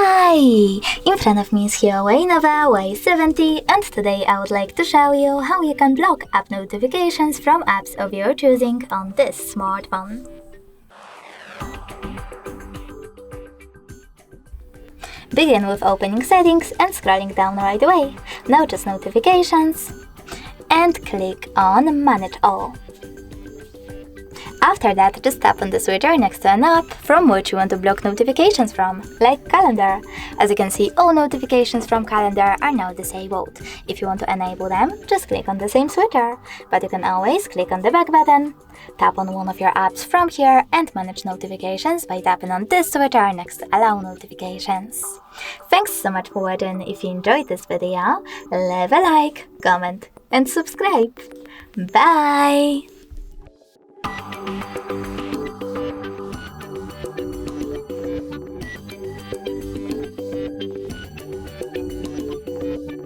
Hi! In front of me is HUAWEI Nova Y70, and today I would like to show you how you can block app notifications from apps of your choosing on this smartphone. Begin with opening settings and scrolling down right away. Notice notifications and click on Manage All. After that, just tap on the switcher next to an app from which you want to block notifications from, like Calendar. As you can see, all notifications from Calendar are now disabled. If you want to enable them, just click on the same switcher, but you can always click on the back button. Tap on one of your apps from here and manage notifications by tapping on this switcher next to Allow Notifications. Thanks so much for watching. If you enjoyed this video, leave a like, comment and subscribe. Bye!